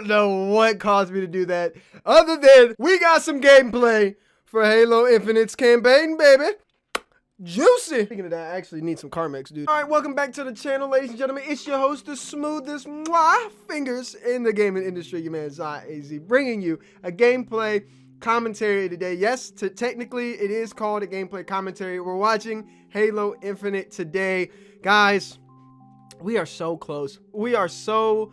don't know what caused me to do that. Other than we got some gameplay for Halo Infinite's campaign, baby. Juicy. Speaking of that, I actually need some Carmex, dude. All right, welcome back to the channel, ladies and gentlemen. It's your host, the smoothest fingers in the gaming industry, your man Zai AZ, bringing you a gameplay commentary today. Yes, technically it is called a gameplay commentary. We're watching Halo Infinite today. Guys, we are so close. We are so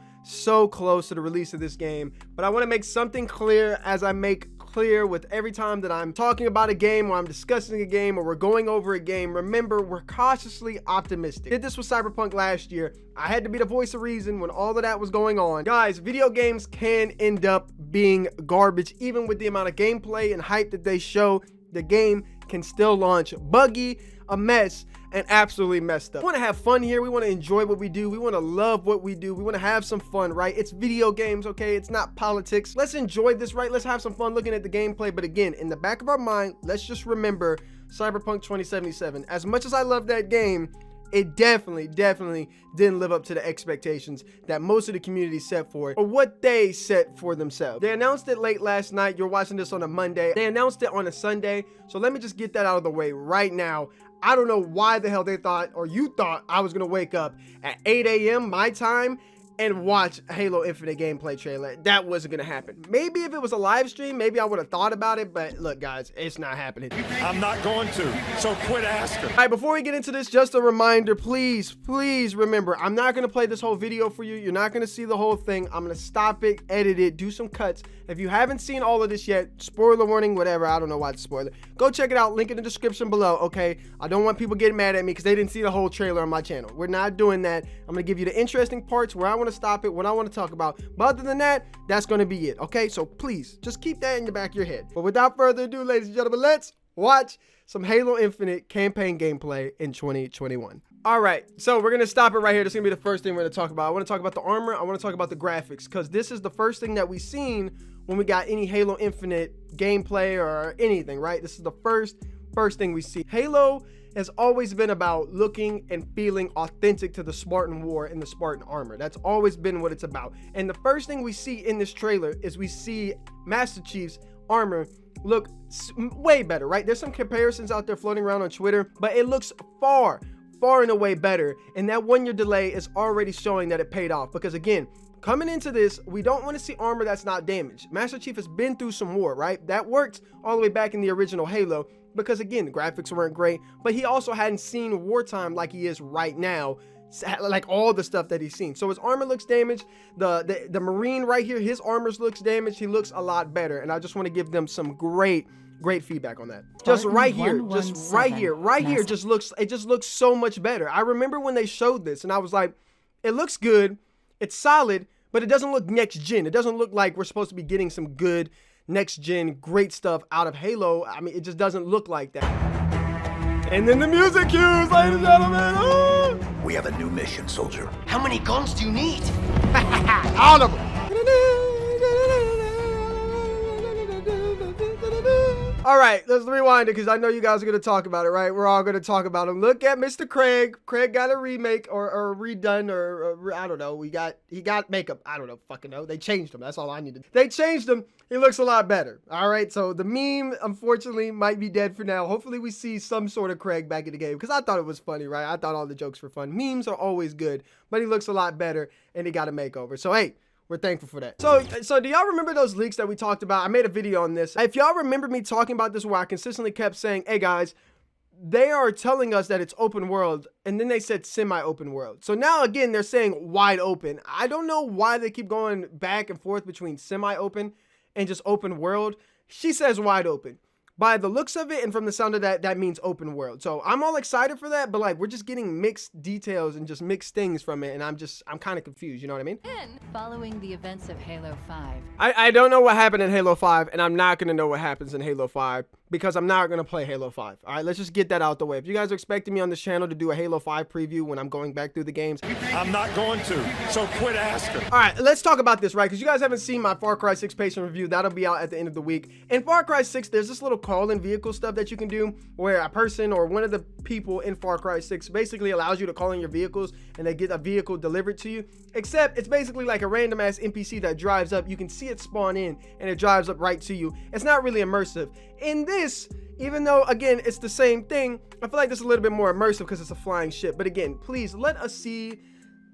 close to the release of this game. But I want to make something clear, as I make clear with every time that I'm talking about a game or I'm discussing a game or we're going over a game. Remember, we're cautiously optimistic. Did this with Cyberpunk last year. I had to be the voice of reason when all of that was going on. Guys, video games can end up being garbage. Even with the amount of gameplay and hype that they show, the game can still launch buggy, a mess, and absolutely messed up. We want to have fun here. We want to enjoy what we do. We want to love what we do. We want to have some fun, right? It's video games, okay? It's not politics. Let's enjoy this, right? Let's have some fun looking at the gameplay. But again, in the back of our mind, let's just remember Cyberpunk 2077. As much as I love that game, it definitely didn't live up to the expectations that most of the community set for it, or what they set for themselves. They announced it late last night. You're watching this on a Monday. They announced it on a Sunday. So let me just get that out of the way right now. I don't know why the hell they thought, or you thought, I was gonna wake up at 8 a.m. my time and watch Halo Infinite gameplay trailer. That wasn't gonna happen. Maybe if it was a live stream, maybe I would have thought about it, but look guys, it's not happening. I'm not going to, so quit asking. All right, before we get into this, just a reminder, please remember, I'm not gonna play this whole video for you. You're not gonna see the whole thing. I'm gonna stop it, edit it, do some cuts. If you haven't seen all of this yet, spoiler warning, whatever, I don't know why it's spoiler. Go check it out, link in the description below, okay? I don't want people getting mad at me because they didn't see the whole trailer on my channel. We're not doing that. I'm gonna give you the interesting parts where I wanna stop it, what I wanna talk about. But other than that, that's gonna be it, okay? So please, just keep that in the back of your head. But without further ado, ladies and gentlemen, let's watch some Halo Infinite campaign gameplay in 2021. All right, so we're gonna stop it right here. This is gonna be the first thing we're gonna talk about. I wanna talk about the armor. I wanna talk about the graphics, because this is the first thing that we've seen when we got any Halo Infinite gameplay or anything, right? This is the first thing we see. Halo has always been about looking and feeling authentic to the Spartan war and the Spartan armor. That's always been what it's about. And the first thing we see in this trailer is we see Master Chief's armor look way better, right? There's some comparisons out there floating around on Twitter, but it looks far and away better. And that 1 year delay is already showing that it paid off, because again, coming into this, we don't want to see armor that's not damaged. Master Chief has been through some war, right? That worked all the way back in the original Halo, because again, the graphics weren't great, but he also hadn't seen wartime like he is right now, like all the stuff that he's seen. So his armor looks damaged. The Marine right here, his armor looks damaged. He looks a lot better, and I just want to give them some great feedback on that. Just right here, it just looks so much better. I remember when they showed this and I was like, it looks good, it's solid, but it doesn't look next gen. It doesn't look like we're supposed to be getting some good next gen great stuff out of Halo. I mean, it just doesn't look like that. And then the music cues, ladies and gentlemen. Oh! We have a new mission, soldier. How many guns do you need? All of them. All right, let's rewind it, because I know you guys are going to talk about it, right? We're all going to talk about him. Look at Mr. Craig. Craig got a remake or redone, or I don't know. He got makeup. I don't know, fucking know. They changed him. That's all I needed. They changed him. He looks a lot better. All right, so the meme, unfortunately, might be dead for now. Hopefully we see some sort of Craig back in the game, because I thought it was funny, right? I thought all the jokes were fun. Memes are always good, but he looks a lot better, and he got a makeover. So, hey, we're thankful for that. So do y'all remember those leaks that we talked about? I made a video on this. If y'all remember me talking about this, where I consistently kept saying, hey guys, they are telling us that it's open world, and then they said semi-open world. So now again, they're saying wide open. I don't know why they keep going back and forth between semi-open and just open world. She says wide open. By the looks of it and from the sound of that, that means open world. So I'm all excited for that, but like, we're just getting mixed details and just mixed things from it, and I'm kind of confused, you know what I mean? Following the events of Halo 5. I don't know what happened in Halo 5, and I'm not going to know what happens in Halo 5, because I'm not going to play Halo 5. All right, let's just get that out the way. If you guys are expecting me on this channel to do a Halo 5 preview when I'm going back through the games, I'm not going to, so quit asking. all right, let's talk about this, right? Because you guys haven't seen my Far Cry 6 patient review. That'll be out at the end of the week. In Far Cry 6, there's this little call-in vehicle stuff that you can do where a person or one of the people in Far Cry 6 basically allows you to call in your vehicles and they get a vehicle delivered to you. Except it's basically like a random ass NPC that drives up. You can see it spawn in and it drives up right to you. It's not really immersive. In this, even though, again, it's the same thing, I feel like this is a little bit more immersive because it's a flying ship. But again, please let us see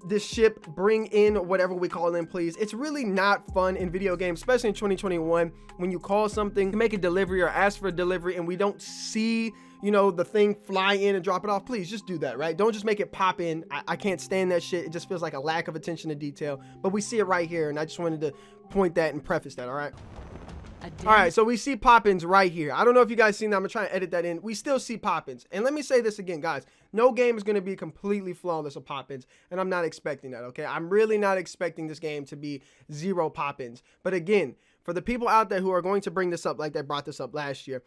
this ship bring in whatever we call in, please. It's really not fun in video games, especially in 2021, when you call something, make a delivery or ask for a delivery and we don't see, you know, the thing fly in and drop it off. Please just do that, right? Don't just make it pop in. I can't stand that shit. It just feels like a lack of attention to detail, but we see it right here and I just wanted to point that and preface that. All right. All right, so we see pop-ins right here. I don't know if you guys seen that. I'm gonna try and edit that in. We still see pop-ins. And let me say this again, guys. No game is gonna be completely flawless of pop-ins, and I'm not expecting that, okay? I'm really not expecting this game to be 0 pop-ins. But again, for the people out there who are going to bring this up like they brought this up last year,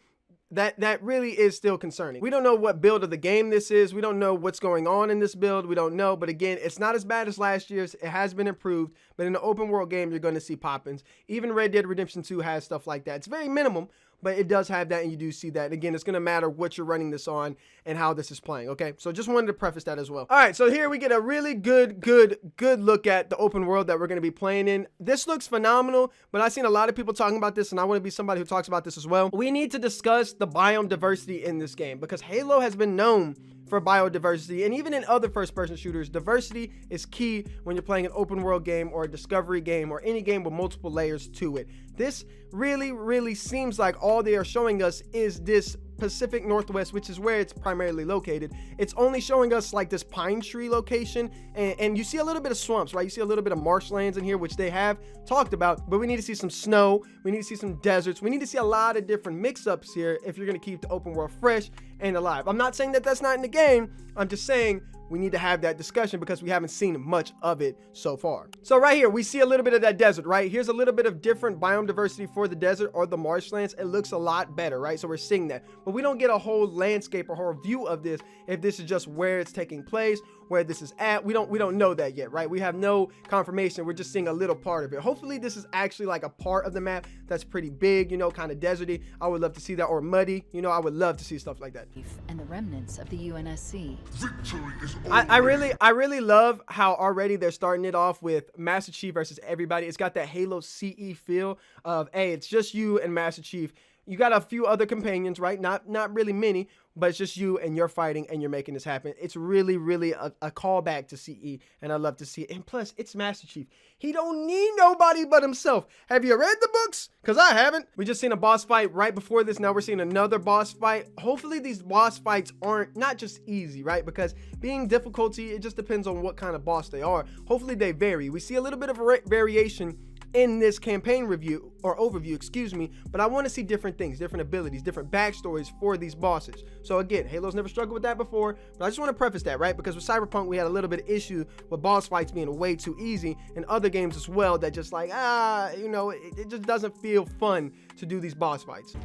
that really is still concerning. We don't know what build of the game this is. We don't know what's going on in this build. We don't know. But again, it's not as bad as last year's. It has been improved. But in the open world game, you're going to see pop-ins. Even Red Dead Redemption 2 has stuff like that. It's very minimum, but it does have that, and you do see that. And again, it's going to matter what you're running this on and how this is playing, okay? So just wanted to preface that as well. All right, so here we get a really good look at the open world that we're going to be playing in. This looks phenomenal, but I've seen a lot of people talking about this, and I want to be somebody who talks about this as well. We need to discuss the biome diversity in this game because Halo has been known for biodiversity, and even in other first-person shooters, diversity is key when you're playing an open world game or a discovery game or any game with multiple layers to it. This really seems like all they are showing us is this Pacific Northwest, which is where it's primarily located. It's only showing us like this pine tree location, and you see a little bit of swamps, right? You see a little bit of marshlands in here, which they have talked about, but we need to see some snow. We need to see some deserts. We need to see a lot of different mix-ups here if you're going to keep the open world fresh and alive. I'm not saying that that's not in the game. I'm just saying we need to have that discussion because we haven't seen much of it so far. So right here, we see a little bit of that desert, right? Here's a little bit of different biome diversity for the desert or the marshlands. It looks a lot better, right? So we're seeing that, but we don't get a whole landscape or whole view of this if this is just where it's taking place, where this is at. We don't know that yet, right? We have no confirmation. We're just seeing a little part of it. Hopefully this is actually like a part of the map that's pretty big, you know, kind of deserty. I would love to see that, or muddy, you know. I would love to see stuff like that. And the remnants of the UNSC. I really love how already they're starting it off with Master Chief versus everybody. It's got that Halo CE feel of, hey, it's just you and Master Chief. You got a few other companions, right? Not really many, but it's just you and you're fighting and you're making this happen. It's really a callback to CE, and I love to see it. And plus, it's Master Chief. He don't need nobody but himself. Have you read the books? Because I haven't. We just seen a boss fight right before this. Now we're seeing another boss fight. Hopefully these boss fights aren't not just easy, right? Because being difficulty, it just depends on what kind of boss they are. Hopefully they vary. We see a little bit of variation in this campaign review or overview, excuse me, but I want to see different things, different abilities, different backstories for these bosses. So again, Halo's never struggled with that before, but I just want to preface that, right? Because with Cyberpunk, we had a little bit of issue with boss fights being way too easy, and other games as well that just like, you know, it just doesn't feel fun to do these boss fights.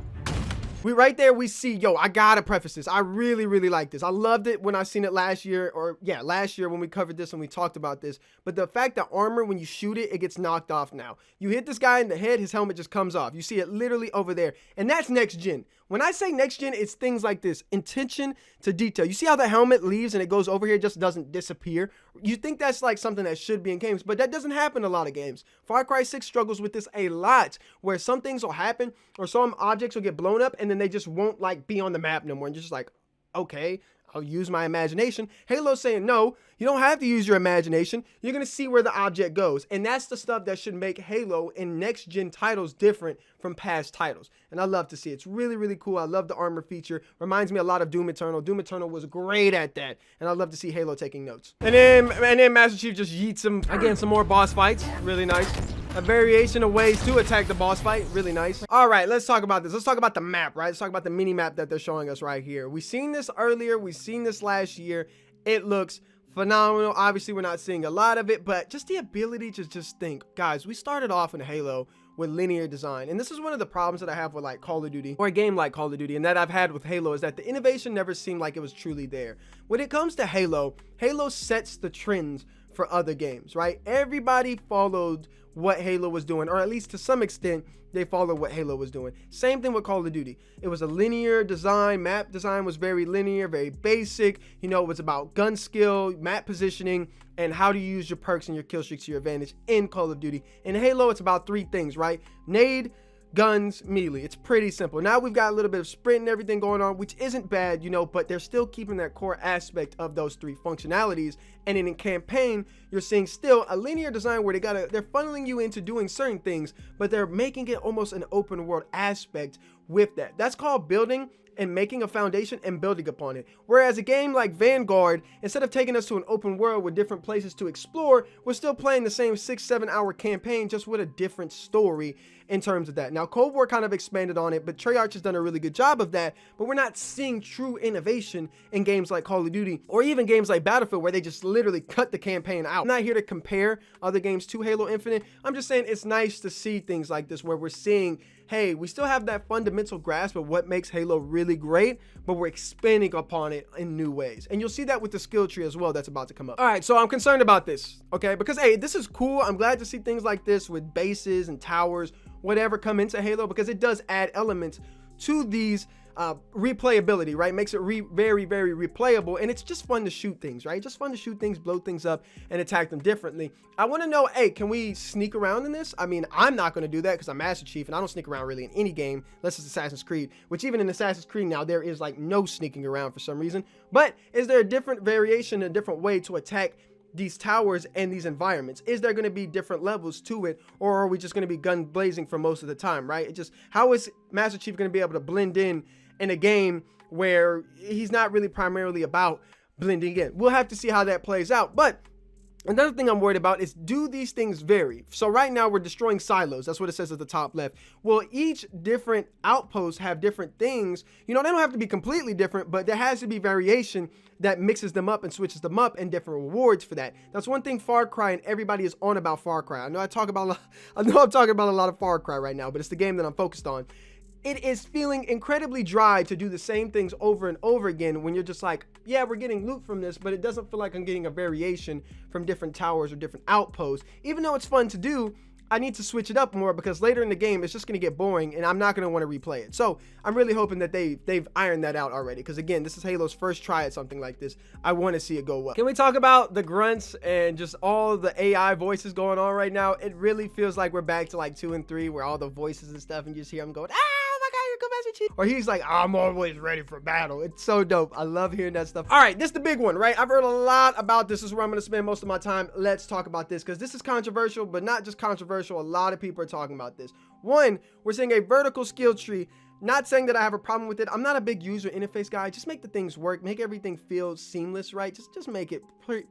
Right there, we see, yo, I gotta preface this. I really like this. I loved it when I seen it last year, or yeah, last year when we covered this and we talked about this. But the fact that armor, when you shoot it, it gets knocked off now. You hit this guy in the head, his helmet just comes off. You see it literally over there. And that's next gen. When I say next gen, it's things like this. Attention to detail. You see how the helmet leaves and it goes over here, it just doesn't disappear? You think that's like something that should be in games, but that doesn't happen in a lot of games. Far Cry 6 struggles with this a lot, where some things will happen or some objects will get blown up and then they just won't like be on the map no more. And you're just like, okay, I'll use my imagination. Halo's saying, no, you don't have to use your imagination. You're going to see where the object goes. And that's the stuff that should make Halo in next-gen titles different from past titles. And I love to see it. It's really cool. I love the armor feature. Reminds me a lot of Doom Eternal. Doom Eternal was great at that. And I love to see Halo taking notes. And then Master Chief just yeets him. Again, some more boss fights. Really nice. A variation of ways to attack the boss fight. Really nice. All right, let's talk about this. Let's talk about the map, right? Let's talk about the mini map that they're showing us right here. We've seen this earlier. We've seen this last year. It looks phenomenal. Obviously, we're not seeing a lot of it, but just the ability to just think, guys, we started off in Halo with linear design. And this is one of the problems that I have with like Call of Duty, or a game like Call of Duty, and that I've had with Halo, is that the innovation never seemed like it was truly there. When it comes to Halo, Halo sets the trends for other games, right? Everybody followed what Halo was doing, or at least to some extent they followed what Halo was doing. Same thing with Call of Duty. It was a linear design. Map design was very linear, very basic. You know, it was about gun skill, map positioning, and how to use your perks and your kill streaks to your advantage in Call of Duty. In Halo, it's about 3 things, right? Nade, guns, melee. It's pretty simple. Now we've got a little bit of sprint and everything going on, which isn't bad, you know, but they're still keeping that core aspect of those 3 functionalities. And in campaign, you're seeing still a linear design where they're funneling you into doing certain things, but they're making it almost an open world aspect with that. That's called building and making a foundation and building upon it. Whereas a game like Vanguard, instead of taking us to an open world with different places to explore, we're still playing the same 6-7 hour campaign, just with a different story in terms of that. Now, Cold War kind of expanded on it, but Treyarch has done a really good job of that, but we're not seeing true innovation in games like Call of Duty, or even games like Battlefield, where they just literally cut the campaign out. I'm not here to compare other games to Halo Infinite. I'm just saying it's nice to see things like this, where we're seeing, hey, we still have that fundamental grasp of what makes Halo really great, but we're expanding upon it in new ways. And you'll see that with the skill tree as well that's about to come up. All right, so I'm concerned about this, okay? Because, hey, this is cool. I'm glad to see things like this with bases and towers, whatever, come into Halo, because it does add elements to these replayability, right? Makes it very, very replayable, and it's just fun to shoot things, right? Just fun to shoot things, blow things up, and attack them differently. I want to know, hey, can we sneak around in this? I mean, I'm not going to do that because I'm Master Chief, and I don't sneak around really in any game unless it's Assassin's Creed, which even in Assassin's Creed now, there is like no sneaking around for some reason. But is there a different variation, a different way to attack these towers and these environments? Is there going to be different levels to it, or are we just going to be gun blazing for most of the time, right? It just, how is Master Chief going to be able to blend in a game where he's not really primarily about blending in? We'll have to see how that plays out. But another thing I'm worried about is, do these things vary? So right now we're destroying silos. That's what it says at the top left. Well, each different outpost have different things. You know, they don't have to be completely different, but there has to be variation that mixes them up and switches them up, and different rewards for that. That's one thing Far Cry, and everybody is on about Far Cry. I know I'm talking about a lot of Far Cry right now, but it's the game that I'm focused on. It is feeling incredibly dry to do the same things over and over again, when you're just like, yeah, we're getting loot from this, but it doesn't feel like I'm getting a variation from different towers or different outposts. Even though it's fun to do, I need to switch it up more, because later in the game it's just going to get boring and I'm not going to want to replay it. So I'm really hoping that they've ironed that out already, because again, this is Halo's first try at something like this. I want to see it go well. Can we talk about the grunts and just all the AI voices going on right now? It really feels like we're back to like 2 and 3, where all the voices and stuff, and you just hear them going, or he's like, I'm always ready for battle. It's so dope. I love hearing that stuff. All right, this is the big one, right? I've heard a lot about this. This is where I'm going to spend most of my time. Let's talk about this, because this is controversial, but not just controversial. A lot of people are talking about this. One, we're seeing a vertical skill tree. Not saying that I have a problem with it. I'm not a big user interface guy. Just make the things work. Make everything feel seamless, right? Just make it,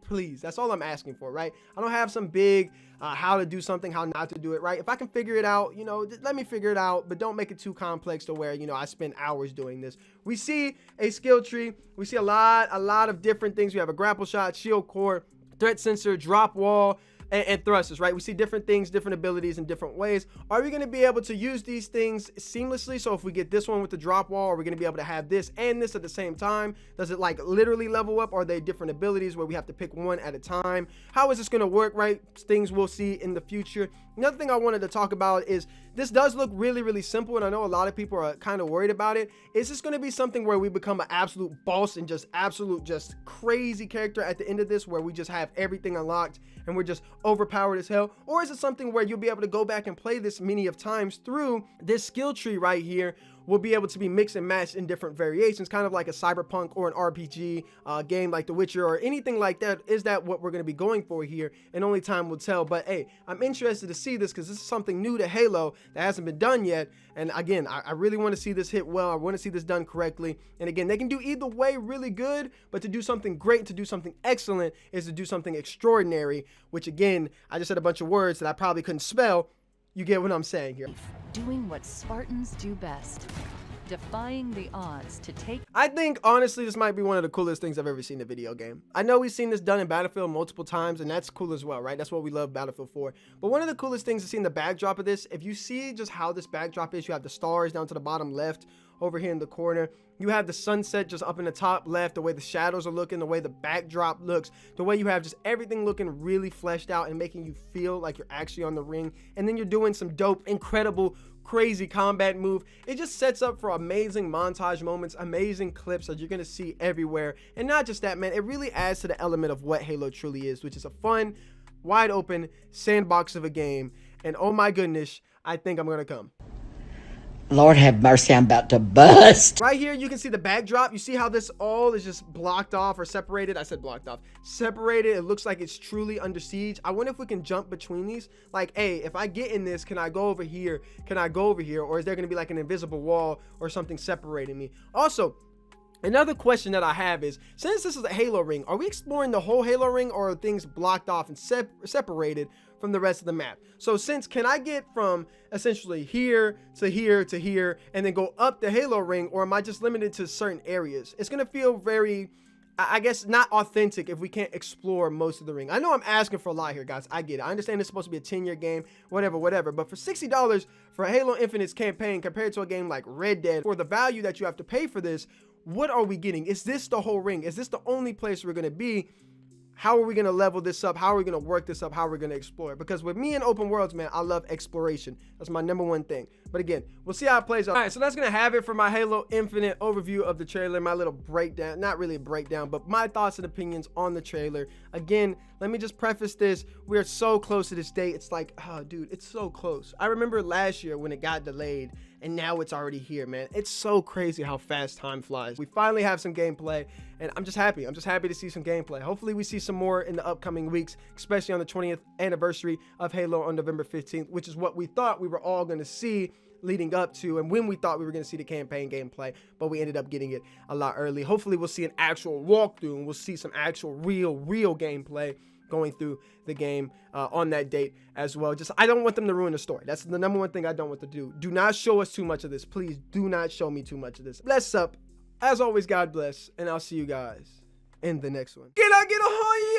please. That's all I'm asking for, right? I don't have some big how to do something, how not to do it, right? If I can figure it out, you know, let me figure it out, but don't make it too complex to where, you know, I spend hours doing this. We see a skill tree. We see a lot of different things. We have a grapple shot, shield core, threat sensor, drop wall, and thrusters, right? We see different things, different abilities in different ways. Are we going to be able to use these things seamlessly? So if we get this one with the drop wall, are we going to be able to have this and this at the same time? Does it like literally level up? Are they different abilities where we have to pick one at a time? How is this going to work, right? Things we'll see in the future. Another thing I wanted to talk about is, this does look really, really simple, and I know a lot of people are kind of worried about it. Is this going to be something where we become an absolute boss and just crazy character at the end of this, where we just have everything unlocked and we're just overpowered as hell? Or is it something where you'll be able to go back and play this many of times through this skill tree right here? Will be able to be mixed and matched in different variations, kind of like a cyberpunk or an RPG game like The Witcher or anything like that. Is that what we're going to be going for here? And only time will tell. But hey, I'm interested to see this, because this is something new to Halo that hasn't been done yet. And again, I really want to see this hit well. I want to see this done correctly. And again, they can do either way really good, but to do something great, to do something excellent, is to do something extraordinary, which again, I just said a bunch of words that I probably couldn't spell. You get what I'm saying here. Doing what Spartans do best. defying the odds to take. I think, honestly, this might be one of the coolest things I've ever seen in a video game. I know we've seen this done in Battlefield multiple times, and that's cool as well, right? That's what we love Battlefield for. But one of the coolest things is seeing the backdrop of this. If you see just how this backdrop is, you have the stars down to the bottom left over here in the corner. You have the sunset just up in the top left, the way the shadows are looking, the way the backdrop looks, the way you have just everything looking really fleshed out and making you feel like you're actually on the ring. And then you're doing some dope, incredible, crazy combat move. It just sets up for amazing montage moments, amazing clips that you're gonna see everywhere. And not just that, man, it really adds to the element of what Halo truly is, which is a fun, wide open sandbox of a game. And oh my goodness, I think I'm gonna come. Lord have mercy, I'm about to bust. Right here, you can see the backdrop. You see how this all is just blocked off or separated. I said blocked off. Separated. It looks like it's truly under siege. I wonder if we can jump between these. Like, hey, if I get in this, can I go over here? Can I go over here? Or is there going to be like an invisible wall or something separating me? Also, another question that I have is, since this is a Halo ring, are we exploring the whole Halo ring, or are things blocked off and separated from the rest of the map? So can I get from essentially here to here to here and then go up the Halo ring, or am I just limited to certain areas? It's gonna feel very, I guess, not authentic if we can't explore most of the ring. I know I'm asking for a lot here, guys. I get it. I understand it's supposed to be a 10-year game, whatever. But for $60 for Halo Infinite's campaign compared to a game like Red Dead, for the value that you have to pay for this, what are we getting? Is this the whole ring? Is this the only place we're gonna be? How are we going to level this up? How are we going to work this up? How are we going to explore it? Because with me in open worlds, man, I love exploration. That's my #1 thing. But again, we'll see how it plays out. All right, so that's going to have it for my Halo Infinite overview of the trailer, my little breakdown. Not really a breakdown, but my thoughts and opinions on the trailer. Again, let me just preface this. We are so close to this date. It's like, oh, dude, it's so close. I remember last year when it got delayed, and now it's already here, man. It's so crazy how fast time flies. We finally have some gameplay, and I'm just happy. I'm just happy to see some gameplay. Hopefully we see some more in the upcoming weeks, especially on the 20th anniversary of Halo on November 15th, which is what we thought we were all going to see leading up to, and when we thought we were going to see the campaign gameplay, but we ended up getting it a lot early. Hopefully we'll see an actual walkthrough, and we'll see some actual real gameplay going through the game on that date as well. Just, I don't want them to ruin the story. That's the #1 thing I don't want to do. Do not show us too much of this. Please do not show me too much of this. Bless up. As always, God bless, and I'll see you guys in the next one. Get out, oh yeah!